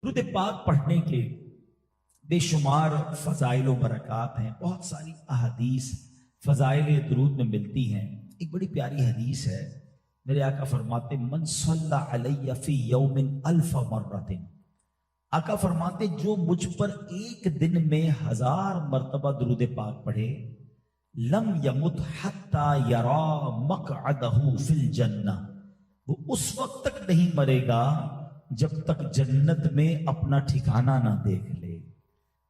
درود پاک پڑھنے کے بے شمار فضائل و برکات ہیں، بہت ساری احادیث فضائل درود میں ملتی ہیں۔ ایک بڑی پیاری حدیث ہے، میرے آقا فرماتے من صلی علی فی یوم الف مرۃ، آقا فرماتے جو مجھ پر ایک دن میں 1000 مرتبہ درود پاک پڑھے، لم یمت حتی یرا مقعدہ فی الجنہ، وہ اس وقت تک نہیں مرے گا جب تک جنت میں اپنا ٹھکانہ نہ دیکھ لے۔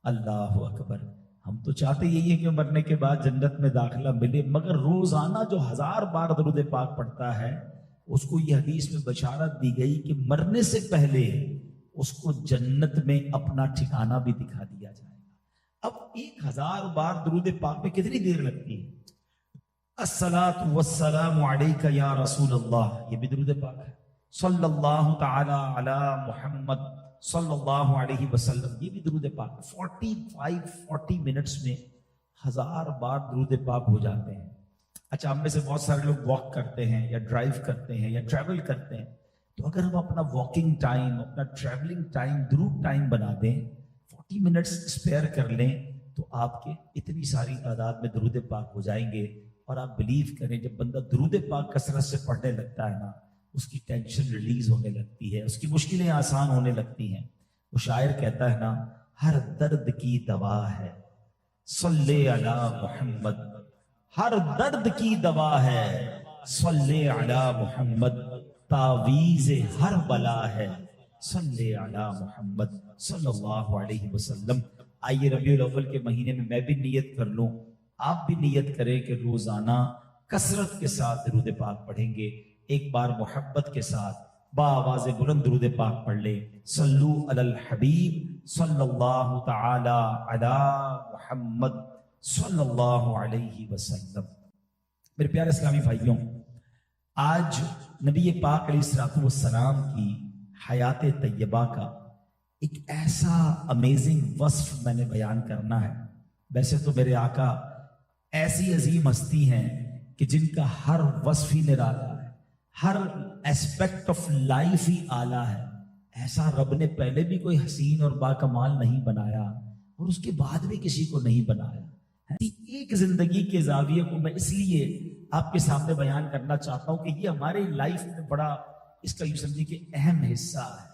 اللہ اکبر۔ ہم تو چاہتے یہی ہے کہ مرنے کے بعد جنت میں داخلہ ملے، مگر روزانہ جو 1000 بار درود پاک پڑھتا ہے اس کو یہ حدیث میں بشارت دی گئی کہ مرنے سے پہلے اس کو جنت میں اپنا ٹھکانہ بھی دکھا دیا جائے گا۔ اب 1000 بار درود پاک میں کتنی دیر لگتی ہے؟ الصلاۃ والسلام علیک یا رسول اللہ، یہ بھی درود پاک ہے۔ صلی اللہ تعالی علی محمد صلی اللہ علیہ وسلم، یہ بھی درود پاک ہے۔ 40 منٹس میں 1000 بار درود پاک ہو جاتے ہیں۔ اچھا، ہم میں سے بہت سارے لوگ واک کرتے ہیں یا ڈرائیو کرتے ہیں یا ٹریول کرتے ہیں، تو اگر ہم اپنا واکنگ ٹائم، اپنا ٹریولنگ ٹائم درود ٹائم بنا دیں، 40 منٹس اسپیئر کر لیں، تو آپ کے اتنی ساری تعداد میں درود پاک ہو جائیں گے۔ اور آپ بلیو کریں، جب بندہ درود پاک کثرت سے پڑھنے لگتا ہے نا، اس کی ٹینشن ریلیز ہونے لگتی ہے، اس کی مشکلیں آسان ہونے لگتی ہیں۔ وہ شاعر کہتا ہے نا، ہر درد کی دوا ہے صلی علی محمد، ہر درد کی دوا ہے صلی علی محمد، تعویذ ہر بلا ہے صلی علی محمد صلی اللہ علیہ وسلم۔ آئیے ربیع الاول کے مہینے میں میں بھی نیت کر لوں، آپ بھی نیت کریں کہ روزانہ کثرت کے ساتھ درود پاک پڑھیں گے۔ ایک بار محبت کے ساتھ بآواز بلند درود پاک پڑھ لیں۔ صلو علی الحبیب صلی اللہ تعالی علی محمد صلی اللہ علیہ وسلم۔ میرے پیارے اسلامی بھائیوں، آج نبی پاک علیہ الصلوۃ والسلام کی حیات طیبہ کا ایک ایسا امیزنگ وصف میں نے بیان کرنا ہے۔ ویسے تو میرے آقا ایسی عظیم ہستی ہیں کہ جن کا ہر وصف ہی نرالا ہے، ہر ایسپیکٹ آف لائف ہی اعلیٰ ہے۔ ایسا رب نے پہلے بھی کوئی حسین اور باکمال نہیں بنایا، اور اس کے بعد بھی کسی کو نہیں بنایا۔ ایک زندگی کے زاویے کو میں اس لیے آپ کے سامنے بیان کرنا چاہتا ہوں کہ یہ ہماری لائف میں بڑا، اس کا یوں سمجھے کہ اہم حصہ ہے۔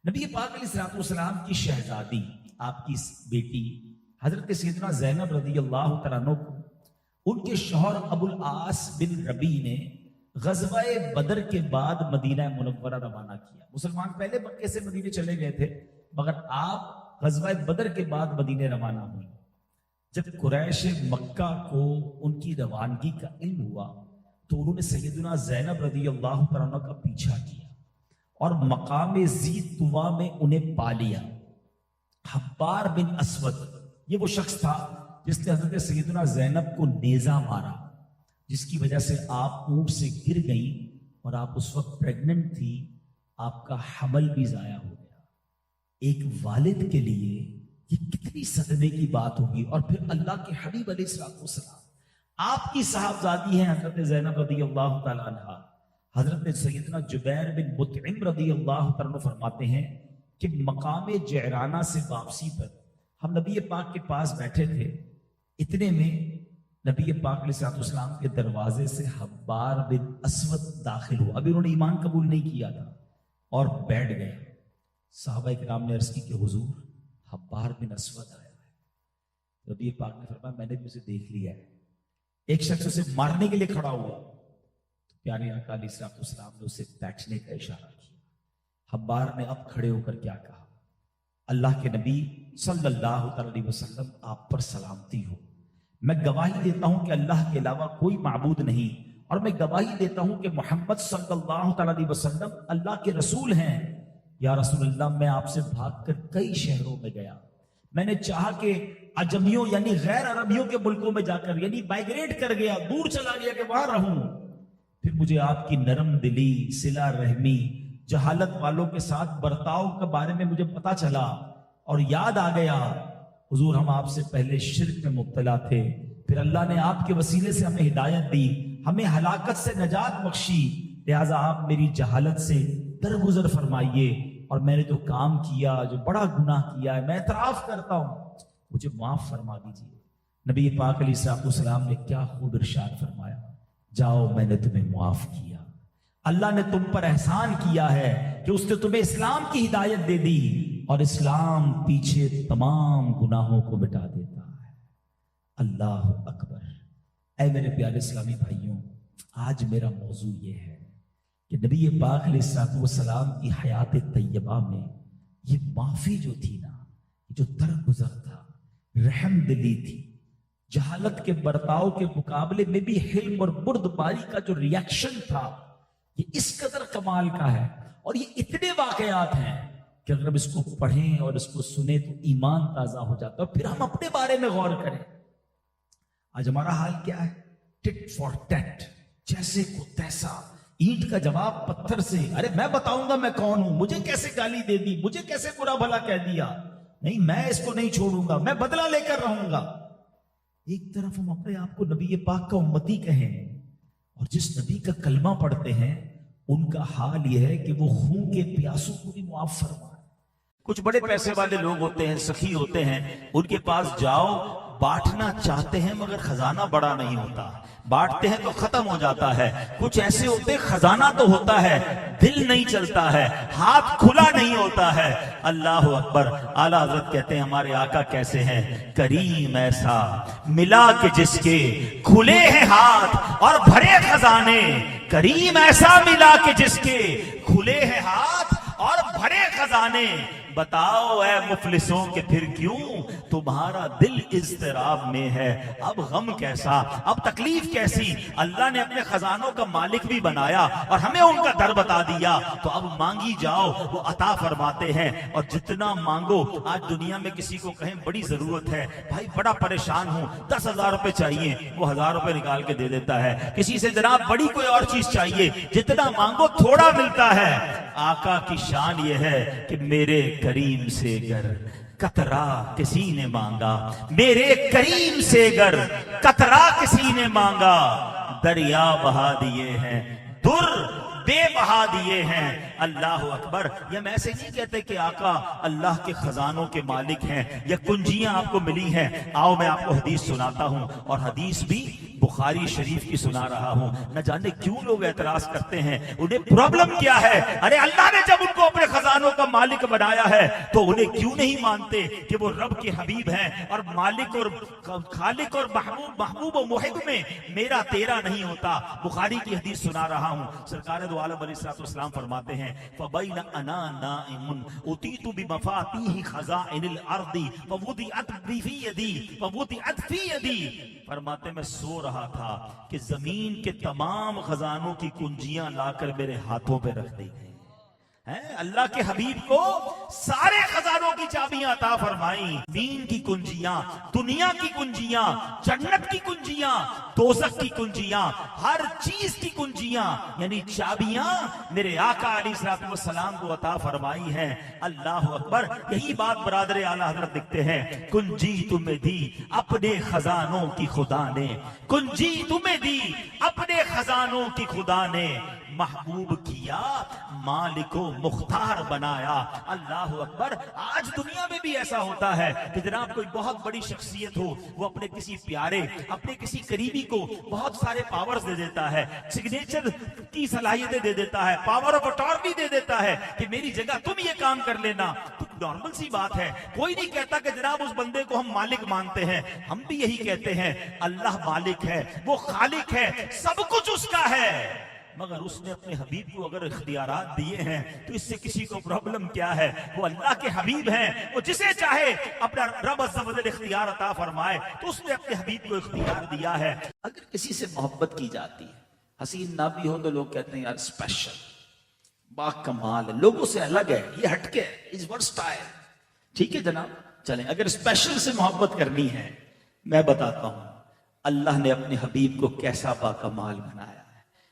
نبی پاک علیہ الصلوۃ والسلام کی شہزادی، آپ کی بیٹی حضرت سیدنا زینب رضی اللہ تعالیٰ عنہ کو ان کے شوہر ابو العاص بن ربیع نے غزوہ بدر کے بعد مدینہ منورہ روانہ کیا۔ مسلمان پہلے مکے سے مدینے چلے گئے تھے، مگر آپ غزوہ بدر کے بعد مدینے روانہ ہوئے۔ جب قریش مکہ کو ان کی روانگی کا علم ہوا تو انہوں نے سیدنا زینب رضی اللہ تعالیٰ عنہ کا پیچھا کیا اور مقام ذی طویٰ میں انہیں پا لیا۔ حبار بن اسود، یہ وہ شخص تھا جس نے حضرت سیدنا زینب کو نیزہ مارا، جس کی وجہ سے آپ اونٹ سے گر گئیں اور آپ اس وقت پریگننٹ تھی، آپ کا حمل بھی ضائع ہو گیا۔ ایک والد کے لیے یہ کتنی صدمے کی بات ہوگی۔ اور پھر اللہ کے حبیب علیہ الصلوۃ والسلام، آپ کی صاحبزادی ہیں حضرت زینب رضی اللہ تعالی عنہا۔ حضرت سیدنا جبیر بن مطعم رضی اللہ تعالیٰ عنہ فرماتے ہیں کہ مقام جعرانہ سے واپسی پر ہم نبی پاک کے پاس بیٹھے تھے، اتنے میں نبی پاک علیہ الصلوۃ والسلام کے دروازے سے حبار بن اسود داخل ہوا۔ ابھی انہوں نے ایمان قبول نہیں کیا تھا اور بیٹھ گئے۔ صحابہ کرام نے عرض کی کہ حضور، حبار بن اسود آیا ہے۔ نبی پاک نے فرمایا میں نے بھی اسے دیکھ لیا ہے۔ ایک شخص اسے مارنے کے لیے کھڑا ہوا تو پیارے آقا علیہ الصلوۃ والسلام نے اسے بیٹھنے کا اشارہ کیا۔ حبار نے اب کھڑے ہو کر کیا کہا؟ اللہ کے نبی صلی اللہ علیہ وسلم آپ پر سلامتی ہو، میں گواہی دیتا ہوں کہ اللہ کے علاوہ کوئی معبود نہیں، اور میں گواہی دیتا ہوں کہ محمد صلی اللہ علیہ وسلم اللہ کے رسول ہیں۔ یا رسول اللہ، میں آپ سے بھاگ کر کئی شہروں میں گیا، میں نے چاہا کہ عجمیوں یعنی غیر عربیوں کے ملکوں میں جا کر یعنی مائگریٹ کر گیا، دور چلا گیا کہ وہاں رہوں، پھر مجھے آپ کی نرم دلی، صلہ رحمی، جہالت والوں کے ساتھ برتاؤ کے بارے میں مجھے پتا چلا اور یاد آ گیا حضور ہم آپ سے پہلے شرک میں مبتلا تھے، پھر اللہ نے آپ کے وسیلے سے ہمیں ہدایت دی، ہمیں ہلاکت سے نجات بخشی، لہٰذا آپ میری جہالت سے درگزر فرمائیے، اور میں نے جو کام کیا، جو بڑا گناہ کیا ہے، میں اعتراف کرتا ہوں، مجھے معاف فرما دیجیے۔ نبی پاک علیہ الصلوۃ والسلام نے کیا خوب ارشاد فرمایا، جاؤ میں نے تمہیں معاف کیا۔ اللہ نے تم پر احسان کیا ہے کہ اس نے تمہیں اسلام کی ہدایت دے دی، اور اسلام پیچھے تمام گناہوں کو مٹا دیتا ہے۔ اللہ اکبر۔ اے میرے پیارے اسلامی بھائیوں، آج میرا موضوع یہ ہے کہ نبی پاک علیہ الصلوۃ والسلام کی حیات طیبہ میں یہ معافی جو تھی نا، جو درگزر تھا، رحم دلی تھی، جہالت کے برتاؤ کے مقابلے میں بھی حلم اور بردباری کا جو ریاکشن تھا، یہ اس قدر کمال کا ہے، اور یہ اتنے واقعات ہیں کہ اگر ہم اس کو پڑھیں اور اس کو سنیں تو ایمان تازہ ہو جاتا ہے۔ پھر ہم اپنے بارے میں غور کریں۔ آج ہمارا حال کیا ہے؟ ٹٹ فار ٹیٹ، جیسے کو تیسا، اینٹ کا جواب پتھر سے۔ ارے میں بتاؤں گا میں کون ہوں، مجھے کیسے گالی دے دی، مجھے کیسے برا بھلا کہہ دیا، نہیں میں اس کو نہیں چھوڑوں گا، میں بدلہ لے کر رہوں گا۔ ایک طرف ہم اپنے آپ کو نبی پاک کا امتی کہیں، اور جس نبی کا کلمہ پڑھتے ہیں ان کا حال یہ ہے کہ وہ خون کے پیاسوں کو بھی معاف فرمائے۔ کچھ بڑے پیسے والے لوگ ہوتے ہیں، سخی ہوتے ہیں، ان کے پاس جاؤ، بانٹنا چاہتے ہیں مگر خزانہ بڑا نہیں ہوتا، بانٹتے ہیں تو ختم ہو جاتا ہے۔ کچھ ایسے ہوتے ہیں خزانہ تو ہوتا ہے، دل نہیں چلتا ہے، ہاتھ کھلا نہیں ہوتا ہے۔ اللہ اکبر۔ اعلیٰ حضرت کہتے ہیں ہمارے آقا کیسے ہیں؟ کریم ایسا ملا کہ جس کے کھلے ہیں ہاتھ اور بھرے خزانے، کریم ایسا ملا کہ جس کے کھلے ہیں ہاتھ اور بھرے خزانے۔ بتاؤ اے مفلسوں کہ پھر کیوں تمہارا دل اضطراب میں ہے؟ اب غم کیسا، اب تکلیف کیسی؟ اللہ نے اپنے خزانوں کا مالک بھی بنایا اور ہمیں ان کا در بتا دیا، تو اب مانگی جاؤ، وہ عطا فرماتے ہیں۔ اور جتنا مانگو، آج دنیا میں کسی کو کہیں بڑی ضرورت ہے، بھائی بڑا پریشان ہوں، 10,000 روپے چاہیے، وہ 1,000 روپے نکال کے دے دیتا ہے۔ کسی سے جناب بڑی کوئی اور چیز چاہیے، جتنا مانگو تھوڑا ملتا ہے۔ آقا کی شان یہ ہے کہ میرے کریم سے گر قطرہ کسی نے مانگا، میرے کریم سے گر قطرہ کسی نے مانگا، دریا بہا دیے ہیں، در بے بہا دیے ہیں۔ اللہ اکبر۔ یہ میں ایسے نہیں کہتے کہ آقا اللہ کے خزانوں کے مالک ہیں یا کنجیاں آپ کو ملی ہیں۔ آؤ میں آپ کو حدیث سناتا ہوں، اور حدیث بھی بخاری شریف کی سنا رہا ہوں۔ نہ جانے کیوں لوگ اعتراض کرتے ہیں، انہیں پرابلم کیا ہے؟ ارے اللہ نے جب ان کو اپنے خزانوں کا مالک بنایا ہے تو انہیں کیوں نہیں مانتے کہ وہ رب کے حبیب ہیں، اور مالک اور خالق اور محبوب و محب میں میرا تیرا نہیں ہوتا۔ بخاری کی حدیث سنا رہا ہوں۔ سرکار دو عالم علیہ السلام فرماتے ہیں فَبَيْنَ أَنَا نَائِمٌ أُتِيتُ بِمَفَاتِيحِ خَزَائِنِ الْأَرْضِ فَوُضِعَتْ فِي يَدِي۔ فرماتے میں سو رہا تھا کہ زمین کے تمام خزانوں کی کنجیاں لا کر میرے ہاتھوں پہ رکھ دی گئی۔ اللہ کے حبیب کو سارے خزانوں کی چابیاں عطا فرمائیں، دین کی کنجیاں، دنیا کی کنجیاں، جنت کی کنجیاں، دوزخ کی کنجیاں، ہر چیز کی کنجیاں، یعنی چابیاں میرے آقا علیہ الصلوۃ والسلام کو عطا فرمائی ہیں۔ اللہ اکبر۔ یہی بات برادر اعلیٰ حضرت لکھتے ہیں، کنجی تمہیں دی اپنے خزانوں کی خدا نے، کنجی تمہیں دی اپنے خزانوں کی خدا نے، محبوب کیا مالک و مختار بنایا۔ اللہ اکبر۔ آج دنیا میں بھی ایسا ہوتا ہے کہ جناب کوئی بہت بڑی شخصیت ہو، وہ اپنے کسی پیارے، اپنے کسی قریبی کو بہت سارے پاورز دے دیتا ہے، سگنیچر کی صلاحیتیں دے دیتا ہے، پاور آف اٹارنی دے دیتا ہے کہ میری جگہ تم یہ کام کر لینا۔ نارمل سی بات ہے، کوئی نہیں کہتا کہ جناب اس بندے کو ہم مالک مانتے ہیں، ہم بھی یہی کہتے ہیں اللہ مالک ہے، وہ خالق ہے، سب کچھ اس کا ہے، مگر اس نے اپنے حبیب کو اگر اختیارات دیے ہیں تو اس سے کسی کو پرابلم کیا ہے؟ وہ اللہ کے حبیب ہیں، وہ جسے چاہے اپنا رب عز و جل اختیار عطا فرمائے، تو اس نے اپنے حبیب کو اختیار دیا ہے۔ اگر کسی سے محبت کی جاتی ہے، حسین نہ بھی ہو تو لوگ کہتے ہیں یار اسپیشل، با کمال ہے، لوگوں سے الگ ہے، یہ ہٹ کے از ورسٹائل۔ ٹھیک ہے جناب، چلیں اگر اسپیشل سے محبت کرنی ہے، میں بتاتا ہوں اللہ نے اپنے حبیب کو کیسا با کمال بنایا ہے۔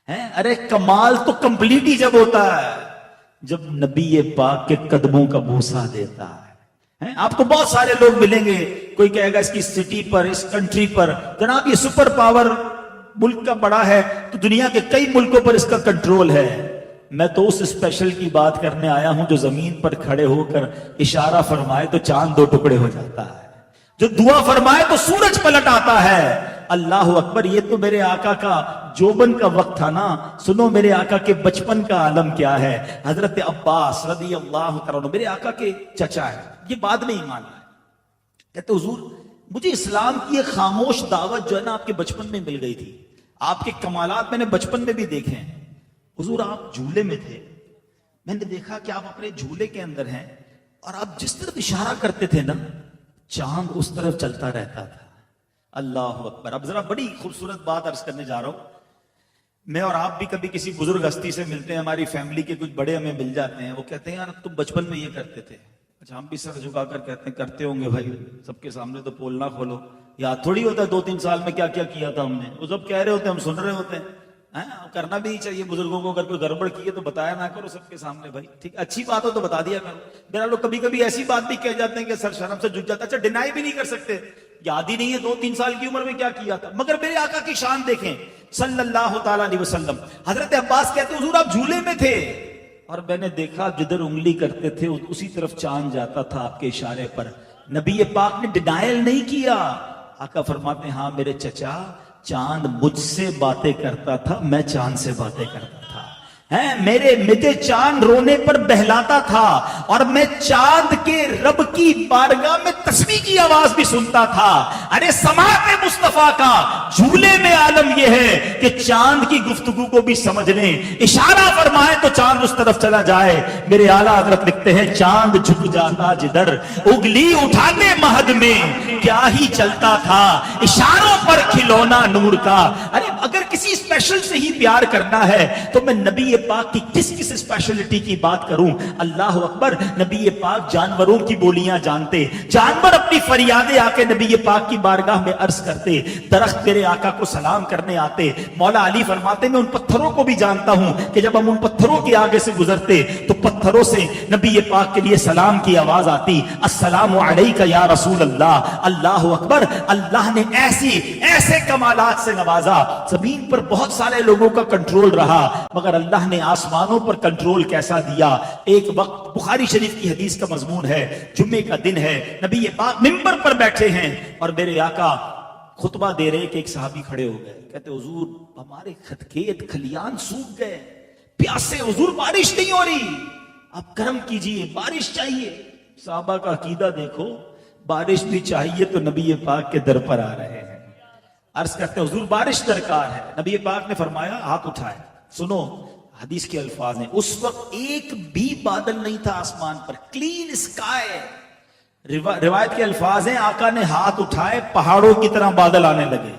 ارے کمال تو کمپلیٹ ہی جب ہوتا ہے جب نبی پاک کے قدموں کا بوسہ دیتا ہے۔ آپ کو بہت سارے لوگ ملیں گے، کوئی کہے گا اس کی سٹی پر، اس کنٹری پر جناب یہ سپر پاور ملک کا بڑا ہے تو دنیا کے کئی ملکوں پر اس کا کنٹرول ہے۔ میں تو اس اسپیشل کی بات کرنے آیا ہوں جو زمین پر کھڑے ہو کر اشارہ فرمائے تو چاند 2 ٹکڑے ہو جاتا ہے، جو دعا فرمائے تو سورج پلٹ آتا ہے۔ اللہ اکبر، یہ تو میرے آقا کا جوبن کا وقت تھا نا۔ سنو میرے آقا کے بچپن کا عالم کیا ہے۔ حضرت عباس رضی اللہ تعالیٰ عنہ میرے آقا کے چچا ہے، یہ بعد میں ایمان لائے۔ کہتے حضور مجھے اسلام کی ایک خاموش دعوت جو ہے نا آپ کے بچپن میں مل گئی تھی، آپ کے کمالات میں نے بچپن میں بھی دیکھے ہیں۔ حضور آپ جھولے میں تھے، میں نے دیکھا کہ آپ اپنے جھولے کے اندر ہیں اور آپ جس طرف اشارہ کرتے تھے نا چاند اس طرف چلتا رہتا تھا۔ اللہ اکبر۔ اب ذرا بڑی خوبصورت بات عرض کرنے جا رہا ہوں۔ میں اور آپ بھی کبھی کسی بزرگ ہستی سے ملتے ہیں، ہماری فیملی کے کچھ بڑے ہمیں مل جاتے ہیں، وہ کہتے ہیں یار تم بچپن میں یہ کرتے تھے۔ اچھا ہم بھی سر جھکا کر کہتے ہیں کرتے ہوں گے بھائی، سب کے سامنے تو پول نہ کھولو، یاد تھوڑی ہوتا ہے 2-3 سال میں کیا کیا کیا تھا ہم نے، وہ سب کہہ رہے ہوتے ہیں ہم سن رہے ہوتے ہیں۔ کرنا بھی نہیں چاہیے بزرگوں کو، اگر کوئی گڑبڑ کی ہے تو بتایا نہ کرو سب کے سامنے بھائی، ٹھیک اچھی بات ہو تو بتا دیا کرو۔ میرا لوگ کبھی کبھی ایسی بات بھی کہہ جاتے ہیں کہ سر شرم سے جھک جاتا ہے، اچھا ڈینائی بھی نہیں کر سکتے، یاد ہی نہیں ہے 2-3 سال کی عمر میں کیا کیا تھا۔ مگر میرے آقا کی شان دیکھیں صلی اللہ تعالیٰ علیہ وسلم۔ حضرت عباس کہتے ہیں حضور آپ جھولے میں تھے اور میں نے دیکھا جدھر انگلی کرتے تھے اسی طرف چاند جاتا تھا آپ کے اشارے پر۔ نبی پاک نے ڈینائل نہیں کیا۔ آقا فرماتے ہیں ہاں میرے چچا، چاند مجھ سے باتیں کرتا تھا، میں چاند سے باتیں کرتا تھا۔ مجھے چاند رونے پر بہلاتا تھا اور میں چاند کے رب کی بارگاہ میں تسبیح کی آواز بھی سنتا تھا۔ ارے سماعت مصطفیٰ کا جھولے میں عالم یہ ہے کہ چاند کی گفتگو کو بھی سمجھ لیں، اشارہ فرمائے تو چاند اس طرف چلا جائے۔ میرے اعلیٰ حضرت لکھتے ہیں چاند جھک جاتا جدھر اگلی اٹھاتے مہد میں کیا ہی چلتا تھا، اشاروں پر کھلونا نور کا۔ ارے اگر کسی اسپیشل سے ہی پیار کرنا ہے تو میں نبی پاک کی کس اسپیشلٹی کی بات کروں۔ اللہ اکبر، نبی پاک جانوروں کی بولیاں جانتے، جانور اپنی فریادیں آ کے نبی پاک کی بارگاہ میں عرض کرتے، درخت میرے آقا کو سلام کرنے آتے۔ مولا علی فرماتے میں ان پتھروں کو بھی جانتا ہوں کہ جب ہم ان پتھروں کے آگے سے گزرتے تو پتھروں سے نبی پاک کے لیے سلام کی آواز آتی، السلام علیکہ یا رسول اللہ۔ اللہ اکبر، اللہ نے ایسے کمالات سے نوازا۔ زمین پر بہت سارے لوگوں کا کنٹرول رہا مگر اللہ نے آسمانوں پر کنٹرول کیسا دیا۔ ایک وقت بخاری شریف کی حدیث کا مضمون ہے، جمعے کا دن ہے، نبی پاک منبر پر بیٹھے ہیں اور میرے آقا خطبہ دے رہے کہ ایک صحابی کھڑے ہو گئے، کہتے حضور ہمارے کھیت کھلیان سوکھ گئے، پیاسے حضور بارش نہیں ہو رہی، آپ کرم کیجئے بارش چاہیے۔ صحابہ کا عقیدہ دیکھو، بارش بھی چاہیے تو نبی پاک کے در پر آ رہے ہیں، عرض کرتے حضور بارش درکار ہے۔ نبی پاک نے فرمایا ہاتھ اٹھائے۔ سنو حدیث کے الفاظ ہیں، اس وقت ایک بھی بادل نہیں تھا آسمان پر، کلین اسکائی۔ روایت کے الفاظ ہیں آقا نے ہاتھ اٹھائے، پہاڑوں کی طرح بادل آنے لگے۔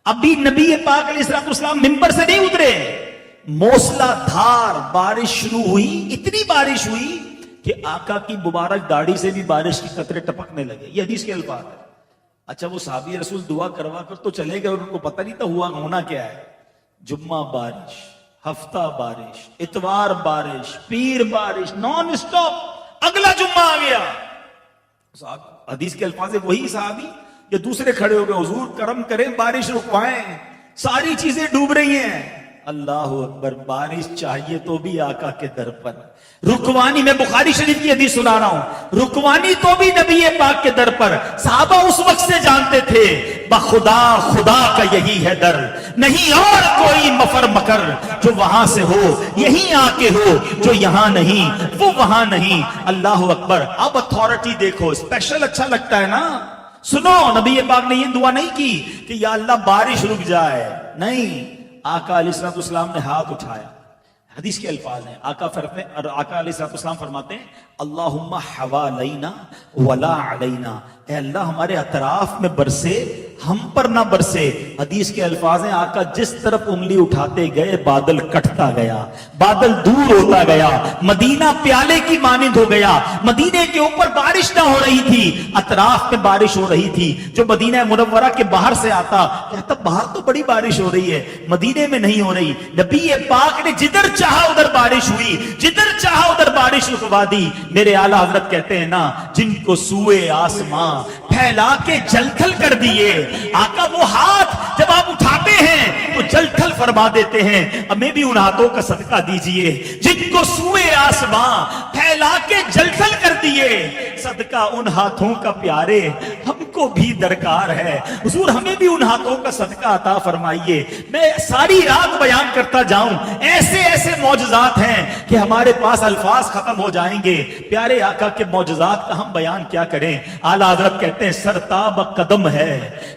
ابھی نبی پاک علیہ السلام ممبر سے نہیں اترے، موسلا دھار بارش شروع ہوئی، اتنی بارش ہوئی کہ آقا کی مبارک داڑھی سے بھی بارش کی قطرے ٹپکنے لگے۔ یہ حدیث کے الفاظ ہیں۔ اچھا وہ صحابی رسول دعا کروا کر تو چلے گئے اور ان کو پتہ نہیں تھا ہونا کیا ہے۔ جمعہ بارش، ہفتہ بارش، اتوار بارش، پیر بارش، نان سٹاپ، اگلا جمعہ آ گیا۔ حدیث کے الفاظ وہی صحابی جو دوسرے کھڑے ہو گئے، حضور کرم کریں بارش رکوائیں، ساری چیزیں ڈوب رہی ہیں۔ اللہ اکبر، بارش چاہیے تو بھی آقا کے در پر رکوانی۔ میں بخاری شریف کی حدیث سنا رہا ہوں، رکوانی تو بھی نبی پاک کے در پر۔ صحابہ اس وقت سے جانتے تھے بخدا خدا کا یہی ہے در، نہیں اور کوئی مفر مکر، جو وہاں سے ہو یہیں آ کے ہو، جو یہاں نہیں وہ وہاں نہیں۔ اللہ اکبر۔ اب اتھارٹی دیکھو، اسپیشل اچھا لگتا ہے نا۔ سنو نبی پاک نے یہ دعا نہیں کی کہ یا اللہ بارش رک جائے، نہیں، آقا علیہ السلام نے ہاتھ اٹھایا۔ حدیث کے الفاظ ہیں، آقا علیہ السلام فرماتے ہیں اللہم حوالینا ولا علینا، اے اللہ ہمارے اطراف میں برسے، ہم پر نہ برسے۔ حدیث کے الفاظ ہیں آقا جس طرف انگلی اٹھاتے گئے بادل کٹتا گیا، بادل دور ہوتا گیا، مدینہ پیالے کی مانند ہو گیا۔ مدینے کے اوپر بارش نہ ہو رہی تھی، اطراف میں بارش ہو رہی تھی۔ جو مدینہ منورہ کے باہر سے آتا کہتا باہر تو بڑی بارش ہو رہی ہے، مدینے میں نہیں ہو رہی۔ نبی پاک نے جدھر چاہا ادھر بارش ہوئی، جدھر چاہا ادھر بارش رکوا دی۔ میرے اعلیٰ حضرت کہتے ہیں نا، جن کو سوئے آسماں پھیلا کے جل تھل کر دیے۔ آقا وہ ہاتھ جب آپ اٹھاتے ہیں تو جل تھل فرما دیتے ہیں. ہمیں بھی ان ہاتھوں کا صدقہ دیجئے جن کو سوئے آسماں پھیلا کے جل تھل کر دیے. صدقہ ان ہاتھوں کا پیارے ہم کو بھی درکار ہے. حضور ہمیں بھی ان ہاتھوں کا صدقہ عطا فرمائیے. میں ساری رات بیان کرتا جاؤں، ایسے ایسے معجزات ہیں کہ ہمارے پاس الفاظ ختم ہو جائیں گے. پیارے آقا کے معجزات کا ہم بیان کیا کریں. اعلیٰ حضرت کہتے ہیں سرتاب قدم ہے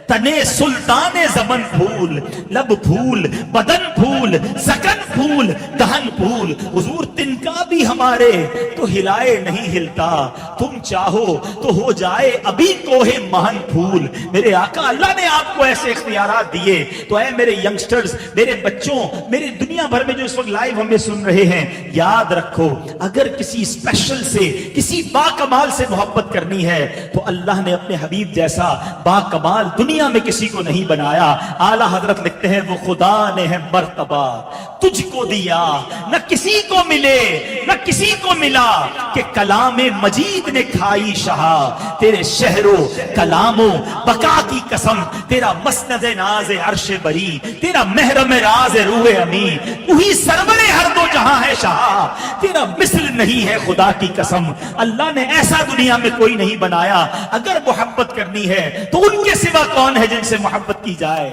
تنے سلطان زمن پھول، لب پھول، بدن پھول، سکن پھول، دہن پھول. حضور تنکا بھی ہمارے تو ہلائے نہیں ہلتا، تم چاہو تو ہو جائے ابھی کوہ مہن پھول. میرے آقا اللہ نے آپ کو ایسے اختیارات دیے تو اے میرے ینگسٹرز، میرے بچوں، میری دنیا بھر میں جو اس وقت لائیو ہمیں سن رہے ہیں، یاد رکھو اگر کسی اسپیشل سے، کسی با کمال سے محبت کرنی ہے تو اللہ نے اپنے حبیب جیسا با کمال دنیا میں کسی کو نہیں بنایا. اعلیٰ حضرت لکھتے ہیں وہ خدا نے ہے مرتبہ تجھ کو دیا، نہ کسی کو ملے نہ کسی کو ملا، کہ کلام مجید نے کھائی شہا. تیرے شہرو کلامو بقا کی قسم، تیرا مسند ناز عرش بری، تیرا محرم راز روح امین، وہی سرور ہر دو جہاں ہے شہا، تیرا مثل نہیں ہے خدا کی قسم. اللہ نے ایسا دنیا میں کوئی نہیں بنایا. اگر محبت کرنی ہے تو ان کے سوا کون ہے جن سے محبت کی جائے.